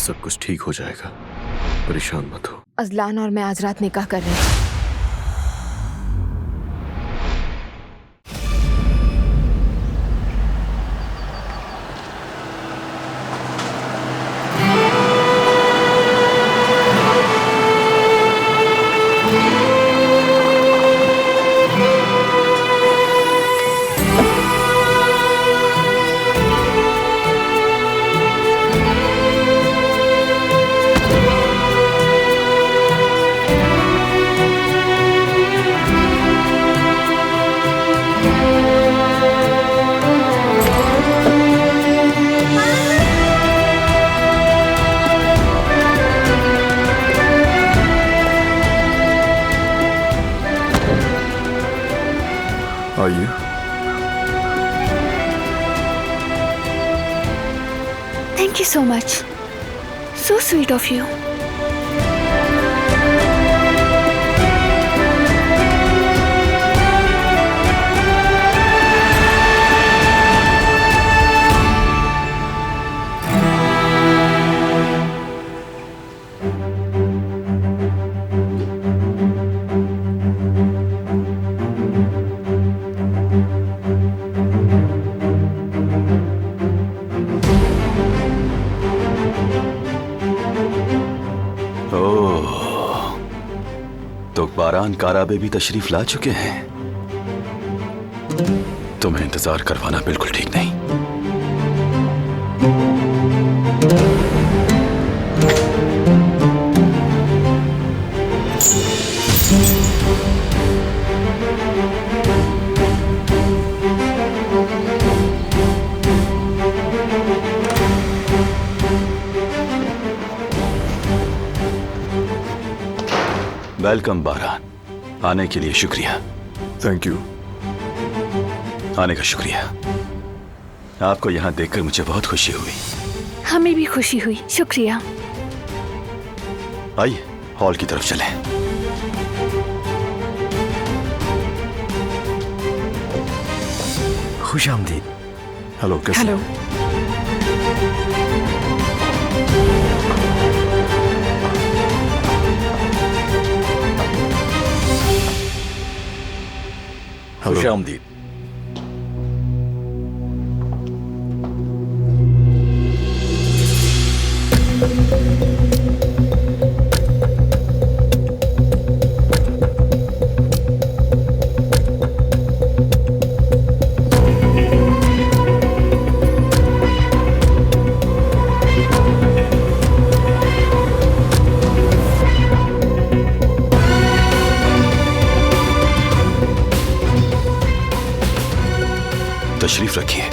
सब कुछ ठीक हो जाएगा, परेशान मत हो। अजलान और मैं आज रात निकाह कर रहे हैं। आइए। Thank you so much. So sweet of you. तो बारान काराबे भी तशरीफ ला चुके हैं। तुम्हें इंतजार करवाना बिल्कुल ठीक नहीं। वेलकम बारान, आने के लिए शुक्रिया। Thank you. आने का शुक्रिया। आपको यहाँ देखकर मुझे बहुत खुशी हुई। हमें भी खुशी हुई, शुक्रिया। आइए हॉल की तरफ चलें। खुश आमदीद। हेलो, कैसे? हेलो। खुश आमदीद। तशरीफ रखिए।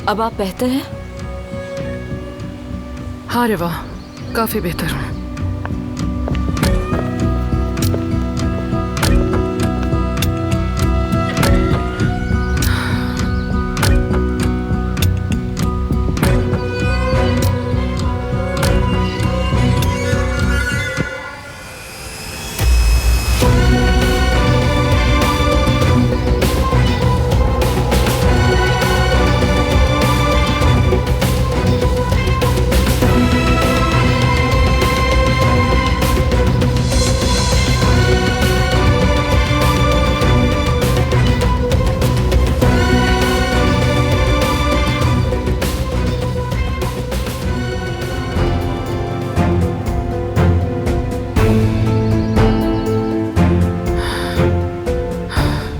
अब आप बेहतर हैं? हाँ रे वाह, काफी बेहतर हूँ।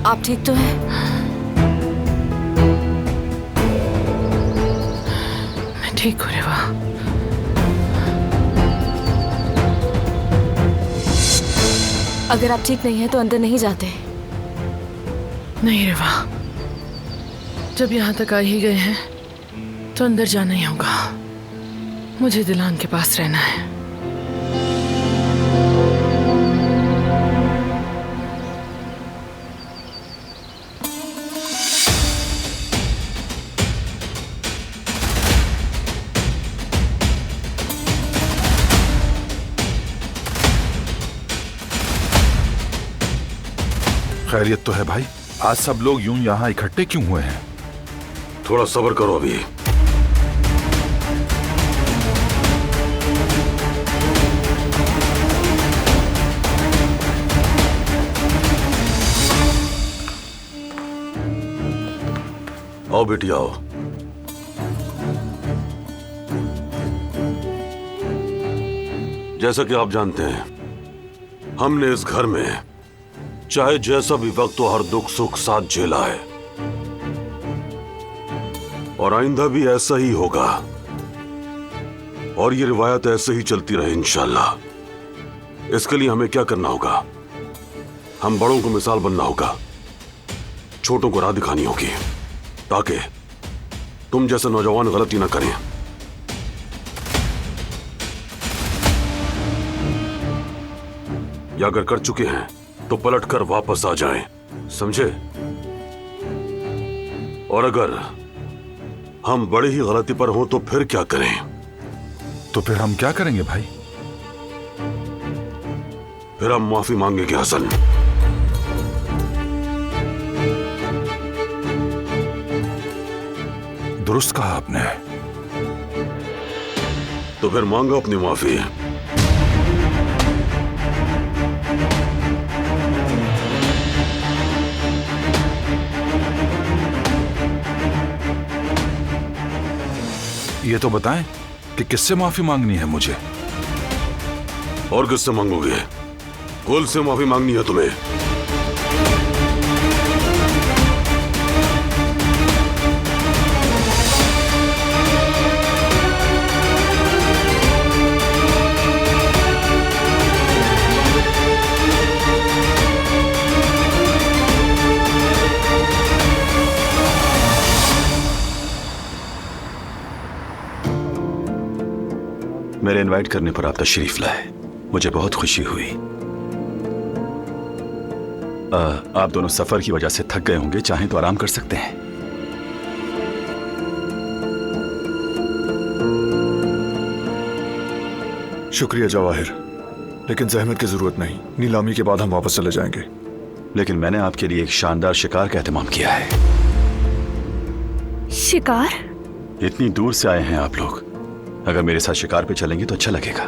आप ठीक तो हैं? मैं ठीक हूँ रे वाह। अगर आप ठीक नहीं हैं तो अंदर नहीं जाते। नहीं रेवा, जब यहाँ तक आ ही गए हैं तो अंदर जाना ही होगा। मुझे दिलान के पास रहना है। खैरियत तो है भाई? आज सब लोग यूं यहाँ इकट्ठे क्यों हुए हैं? थोड़ा सब्र करो अभी। आओ बेटी आओ। जैसा कि आप जानते हैं, हमने इस घर में चाहे जैसा भी वक्त हो हर दुख सुख साथ झेला है, और आइंदा भी ऐसा ही होगा, और ये रिवायत ऐसे ही चलती रहे इंशाल्लाह। इसके लिए हमें क्या करना होगा? हम बड़ों को मिसाल बनना होगा, छोटों को राह दिखानी होगी, ताकि तुम जैसे नौजवान गलती ना करें। या अगर कर चुके हैं तो पलट कर वापस आ जाएं, समझे? और अगर हम बड़ी ही गलती पर हों तो फिर क्या करें? तो फिर हम क्या करेंगे भाई? फिर हम माफी मांगेंगे हसन। दुरुस्त कहा आपने। तो फिर मांगो अपनी माफी। ये तो बताएं कि किससे माफी मांगनी है मुझे? और किससे मांगोगे? कुल से माफी मांगनी है तुम्हें। मेरे इनवाइट करने पर आप तशरीफ लाए, मुझे बहुत खुशी हुई। आप दोनों सफर की वजह से थक गए होंगे, चाहें तो आराम कर सकते हैं। शुक्रिया जवाहिर, लेकिन जहमत की जरूरत नहीं। नीलामी के बाद हम वापस चले जाएंगे। लेकिन मैंने आपके लिए एक शानदार शिकार का एहतमाम किया है। शिकार? इतनी दूर से आए हैं आप लोग, अगर मेरे साथ शिकार पे चलेंगे तो अच्छा लगेगा।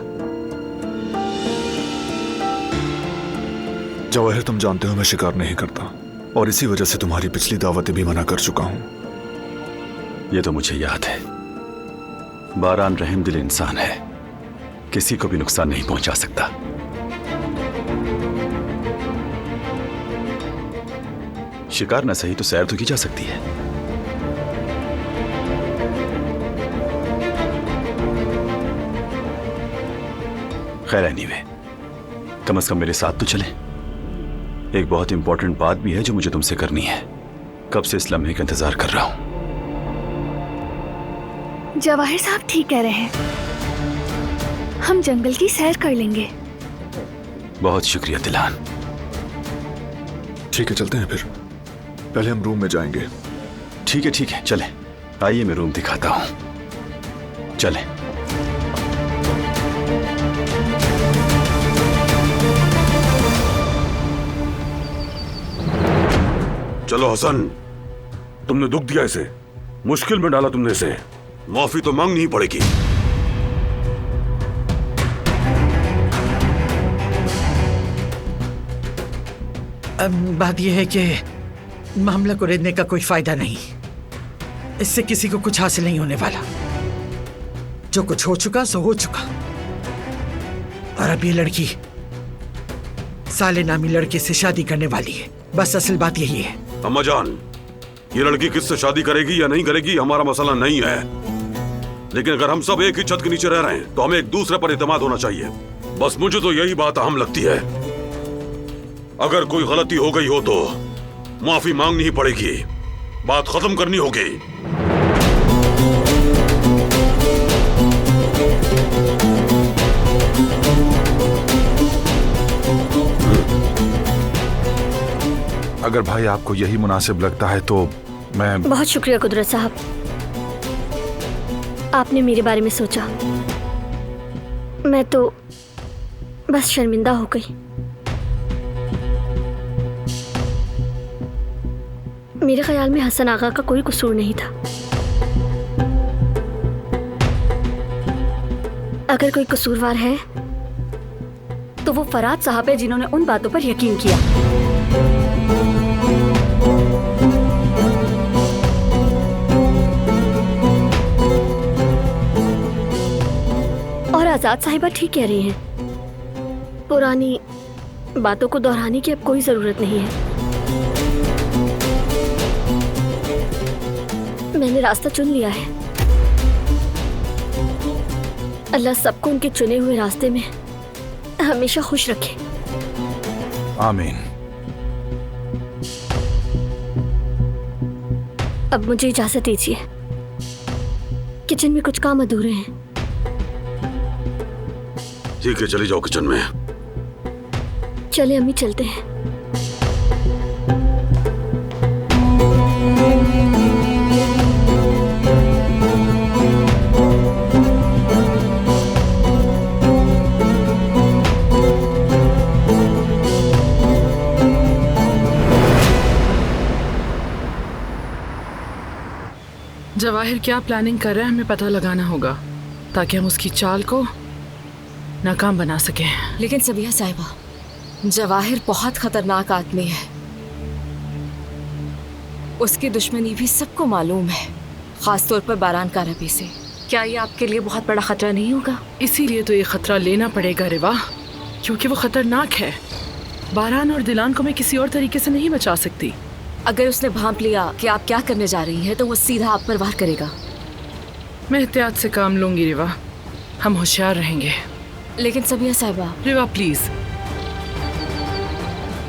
जवाहिर, तुम जानते हो मैं शिकार नहीं करता, और इसी वजह से तुम्हारी पिछली दावतें भी मना कर चुका हूं। ये तो मुझे याद है। बारान रहम दिल इंसान है, किसी को भी नुकसान नहीं पहुंचा सकता। शिकार न सही तो सैर तो की जा सकती है। खैर एनीवे, कम से कम मेरे साथ तो चले। एक बहुत इंपॉर्टेंट बात भी है जो मुझे तुमसे करनी है। कब से इस लम्हे का इंतजार कर रहा हूं। जवाहिर साहब ठीक कह रहे हैं, हम जंगल की सैर कर लेंगे। बहुत शुक्रिया दिलान। ठीक है, चलते हैं फिर। पहले हम रूम में जाएंगे। ठीक है, चलें। आइए मैं रूम दिखाता हूं, चलें। चलो हसन, तुमने दुख दिया इसे, मुश्किल में डाला तुमने इसे, माफी तो मांगनी ही पड़ेगी। बात यह है कि मामला को रेदने का कोई फायदा नहीं। इससे किसी को कुछ हासिल नहीं होने वाला। जो कुछ हो चुका सो हो चुका। और अब ये लड़की साले नामी लड़के से शादी करने वाली है। बस असल बात यही है। अम्मा जान, ये लड़की किससे शादी करेगी या नहीं करेगी हमारा मसला नहीं है, लेकिन अगर हम सब एक ही छत के नीचे रह रहे हैं तो हमें एक दूसरे पर एतमाद होना चाहिए। बस मुझे तो यही बात अहम लगती है। अगर कोई गलती हो गई हो तो माफी मांगनी ही पड़ेगी, बात खत्म करनी होगी। अगर भाई आपको यही मुनासिब लगता है तो मैं। बहुत शुक्रिया कुदरत साहब, आपने मेरे बारे में सोचा। मैं तो बस शर्मिंदा हो गई। मेरे ख्याल में हसन आगा का कोई कसूर नहीं था। अगर कोई कसूरवार है तो वो फराद साहब है, जिन्होंने उन बातों पर यकीन किया। और आजाद साहिबा ठीक कह रही हैं, पुरानी बातों को दोहराने की अब कोई जरूरत नहीं है। मैंने रास्ता चुन लिया है। अल्लाह सबको उनके चुने हुए रास्ते में हमेशा खुश रखे। आमीन। अब मुझे इजाजत दीजिए, किचन में कुछ काम अधूरे हैं। ठीक है, चली जाओ किचन में। चले अम्मी, चलते हैं। जवाहिर क्या प्लानिंग कर रहा है हमें पता लगाना होगा, ताकि हम उसकी चाल को नाकाम बना सकें। लेकिन सबिया साहिबा, जवाहिर बहुत खतरनाक आदमी है। उसकी दुश्मनी भी सबको मालूम है, खासतौर पर बारान का रबी से। क्या ये आपके लिए बहुत बड़ा खतरा नहीं होगा? इसीलिए तो ये खतरा लेना पड़ेगा रिवा, क्योंकि वो खतरनाक है। बारान और दिलान को मैं किसी और तरीके से नहीं बचा सकती। अगर उसने भांप लिया कि आप क्या करने जा रही हैं तो वो सीधा आप पर वार करेगा। मैं एहतियात से काम लूंगी रिवा, हम होशियार रहेंगे। लेकिन सबिया साहिबा। रिवा प्लीज,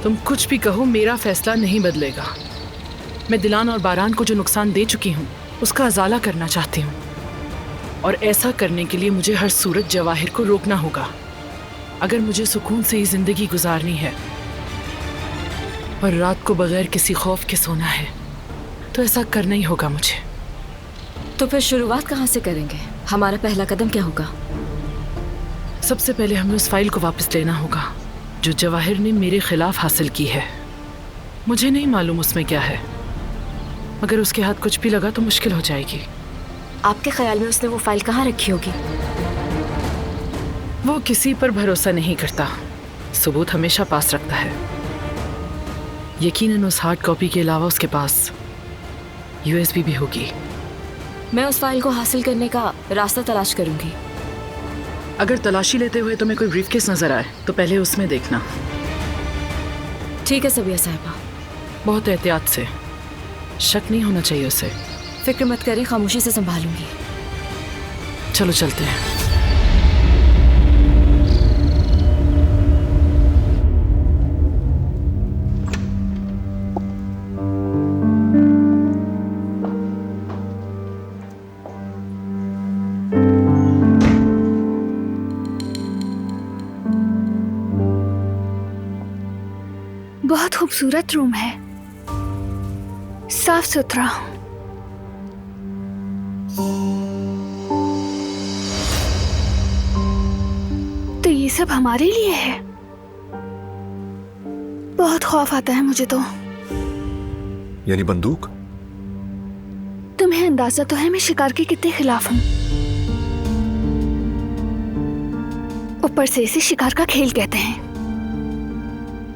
तुम कुछ भी कहो, मेरा फैसला नहीं बदलेगा। मैं दिलान और बारान को जो नुकसान दे चुकी हूँ उसका अजाला करना चाहती हूँ, और ऐसा करने के लिए मुझे हर सूरत जवाहिर को रोकना होगा। अगर मुझे सुकून से ही जिंदगी गुजारनी है और रात को बगैर किसी खौफ के सोना है तो ऐसा करना ही होगा मुझे। तो फिर शुरुआत कहाँ से करेंगे? हमारा पहला कदम क्या होगा? सबसे पहले हमें उस फाइल को वापस लेना होगा जो जवाहिर ने मेरे खिलाफ हासिल की है। मुझे नहीं मालूम उसमें क्या है, अगर उसके हाथ कुछ भी लगा तो मुश्किल हो जाएगी। आपके ख्याल में उसने वो फाइल कहाँ रखी होगी? वो किसी पर भरोसा नहीं करता, सबूत हमेशा पास रखता है। यकीनन उस हार्ड कॉपी के अलावा उसके पास USB भी होगी। मैं उस फाइल को हासिल करने का रास्ता तलाश करूंगी। अगर तलाशी लेते हुए तुम्हें कोई ब्रीफकेस नजर आए तो पहले उसमें देखना। ठीक है सबिया साहिबा। बहुत एहतियात से, शक नहीं होना चाहिए उसे। फिक्र मत करें, खामोशी से संभालूंगी। चलो चलते हैं। बहुत खूबसूरत रूम है, साफ सुथरा। तो ये सब हमारे लिए है? बहुत खौफ आता है मुझे तो। यानी बंदूक? तुम्हें अंदाजा तो है मैं शिकार के कितने खिलाफ हूँ। ऊपर से इसे शिकार का खेल कहते हैं,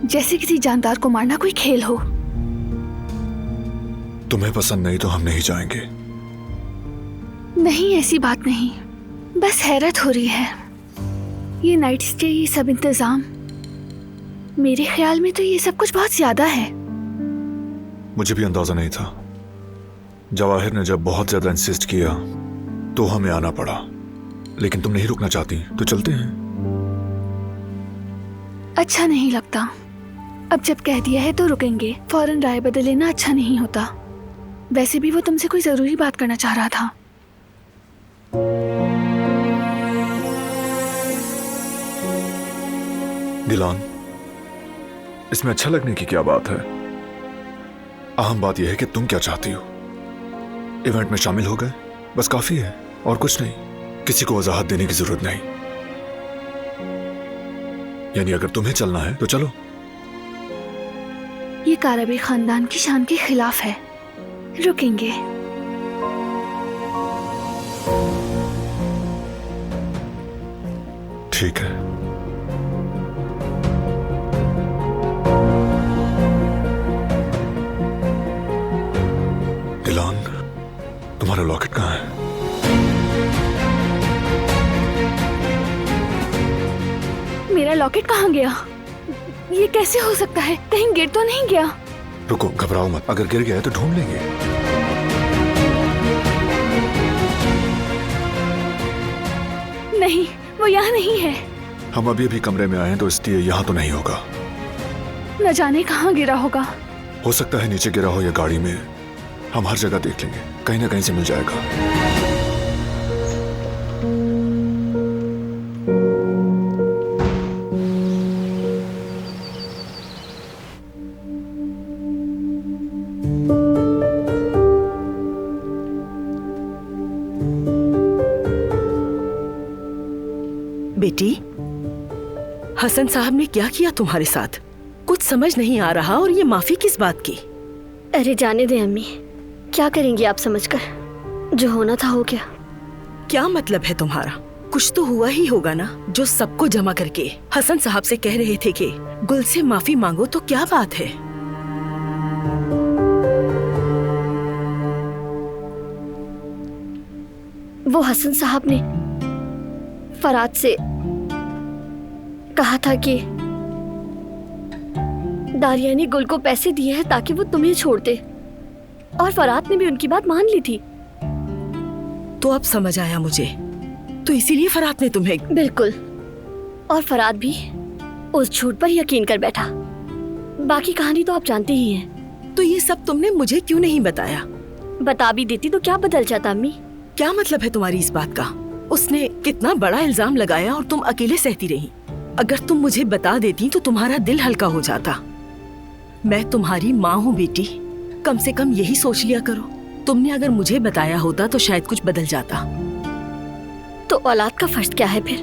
जैसे किसी जानदार को मारना कोई खेल हो। तुम्हें पसंद नहीं तो हम नहीं जाएंगे। नहीं, ऐसी बात नहीं, बस हैरत हो रही है। ये नाइट स्टे, ये सब इंतजाम, मेरे ख्याल में तो ये सब कुछ बहुत ज्यादा है। मुझे भी अंदाजा नहीं था। जवाहिर ने जब बहुत ज्यादा इंसिस्ट किया तो हमें आना पड़ा, लेकिन तुम नहीं रुकना चाहती तो चलते हैं। अच्छा नहीं लगता, अब जब कह दिया है तो रुकेंगे। फौरन राय बदल लेना अच्छा नहीं होता। वैसे भी वो तुमसे कोई जरूरी बात करना चाह रहा था। दिलान, इसमें अच्छा लगने की क्या बात है? अहम बात यह है कि तुम क्या चाहती हो। इवेंट में शामिल हो गए, बस काफी है, और कुछ नहीं। किसी को वजाहत देने की जरूरत नहीं। यानी अगर तुम्हें चलना है तो चलो। ये कारबी खानदान की शान के खिलाफ है। रुकेंगे। ठीक है। दिलान, तुम्हारा लॉकेट कहाँ है? मेरा लॉकेट कहाँ गया? ये कैसे हो सकता है? कहीं गिर तो नहीं गया? रुको, घबराओ मत। अगर गिर गया है तो ढूंढ लेंगे। नहीं, वो यहाँ नहीं है। हम अभी अभी कमरे में आए हैं तो इसलिए यहाँ तो नहीं होगा। न जाने कहाँ गिरा होगा। हो सकता है नीचे गिरा हो या गाड़ी में। हम हर जगह देख लेंगे, कहीं ना कहीं से मिल जाएगा। बेटी, हसन साहब ने क्या किया तुम्हारे साथ? कुछ समझ नहीं आ रहा, और ये माफी किस बात की? अरे जाने दे अम्मी, क्या करेंगी आप समझकर? जो होना था हो गया। क्या मतलब है तुम्हारा? कुछ तो हुआ ही होगा ना, जो सबको जमा करके हसन साहब से कह रहे थे कि गुल से माफी मांगो। तो क्या बात है? वो हसन साहब ने फराद से कहा था कि दारिया ने गुल को पैसे दिए हैं ताकि वो तुम्हें छोड़ दे, और फराद ने भी उनकी बात मान ली थी। तो अब समझ आया मुझे। तो इसीलिए फराद ने तुम्हें... बिल्कुल, और फराद भी उस झूठ पर यकीन कर बैठा। बाकी कहानी तो आप जानते ही हैं। तो ये सब तुमने मुझे क्यों नहीं बताया? बता भी देती तो क्या बदल जाता अम्मी? क्या मतलब है तुम्हारी इस बात का? उसने कितना बड़ा इल्जाम लगाया और तुम अकेले सहती रही। अगर तुम मुझे बता देती तो तुम्हारा दिल हल्का हो जाता। मैं तुम्हारी माँ हूँ बेटी, कम से कम यही सोच लिया करो। तुमने अगर मुझे बताया होता तो शायद कुछ बदल जाता। तो औलाद का फर्ज क्या है फिर?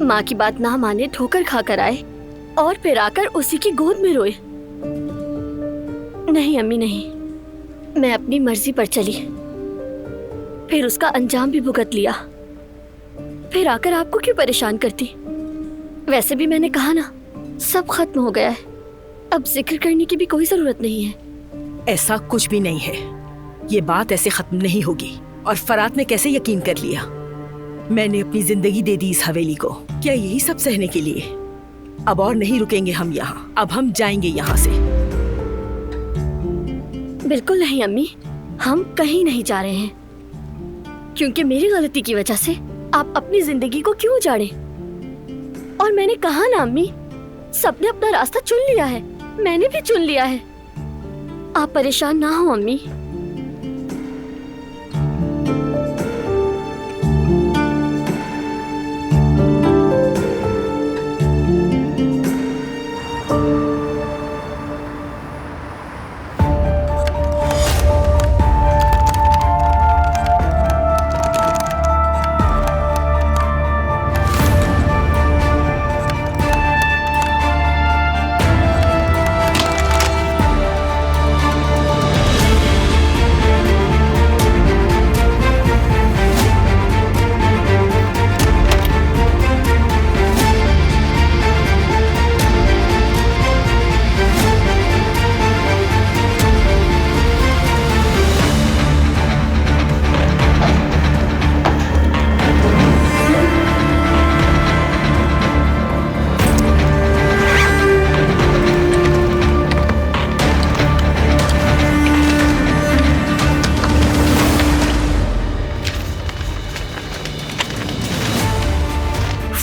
माँ की बात ना माने, ठोकर खाकर आए और फिर आकर उसी की गोद में रोए। नहीं अम्मी नहीं, मैं अपनी मर्जी पर चली, फिर उसका अंजाम भी भुगत लिया। फिर आकर आपको क्यों परेशान करती? वैसे भी मैंने कहा ना, सब खत्म हो गया है। अब जिक्र करने की भी कोई जरूरत नहीं है। ऐसा कुछ भी नहीं है। ये बात ऐसे खत्म नहीं होगी। और फरात ने कैसे यकीन कर लिया? मैंने अपनी जिंदगी दे दी इस हवेली को, क्या यही सब सहने के लिए? अब और नहीं रुकेंगे हम यहाँ। अब हम जाएंगे यहाँ से। बिल्कुल नहीं अम्मी, हम कहीं नहीं जा रहे हैं। क्योंकि मेरी गलती की वजह से आप अपनी जिंदगी को क्यों उजाड़े? और मैंने कहा ना अम्मी, सबने अपना रास्ता चुन लिया है, मैंने भी चुन लिया है। आप परेशान ना हो अम्मी।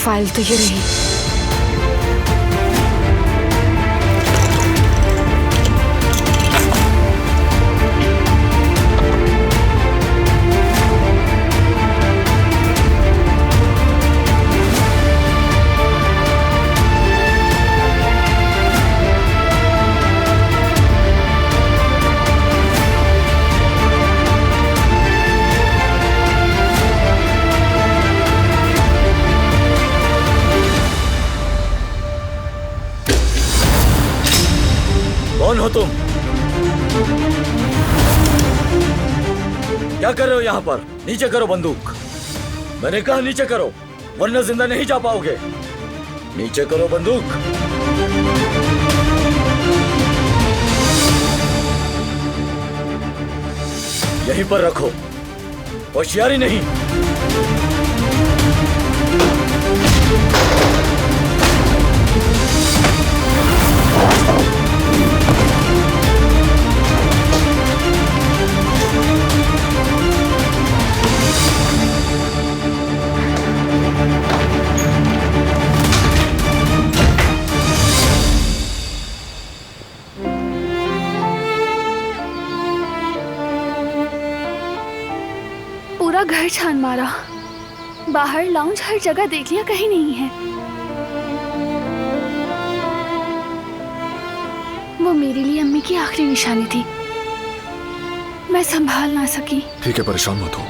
फाइल तो ये रही। हो तुम? क्या कर रहे हो यहाँ पर? नीचे करो बंदूक। मैंने कहा नीचे करो, वरना जिंदा नहीं जा पाओगे। नीचे करो बंदूक। यहीं पर रखो, होशियारी नहीं। पूरा घर छान मारा, बाहर लाउंज हर जगह देख लिया, कहीं नहीं है। वो मेरे लिए अम्मी की आखिरी निशानी थी, मैं संभाल ना सकी। ठीक है, परेशान मत हो।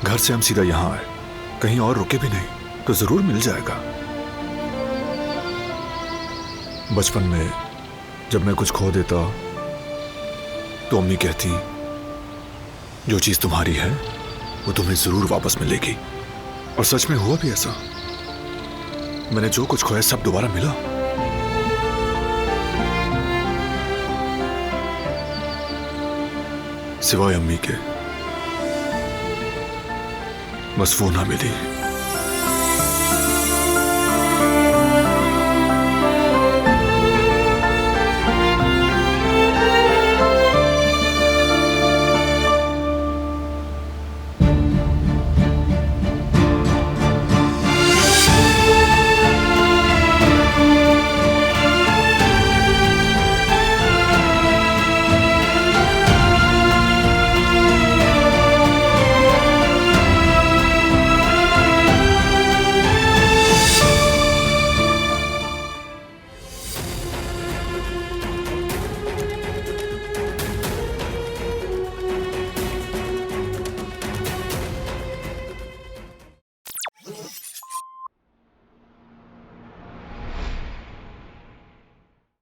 घर से हम सीधा यहाँ आए, कहीं और रुके भी नहीं तो जरूर मिल जाएगा। बचपन में जब मैं कुछ खो देता तो अम्मी कहती, जो चीज तुम्हारी है वो तुम्हें जरूर वापस मिलेगी। और सच में हुआ भी ऐसा। मैंने जो कुछ खोया सब दोबारा मिला। सिवाय अम्मी के, बस वो ना मिली।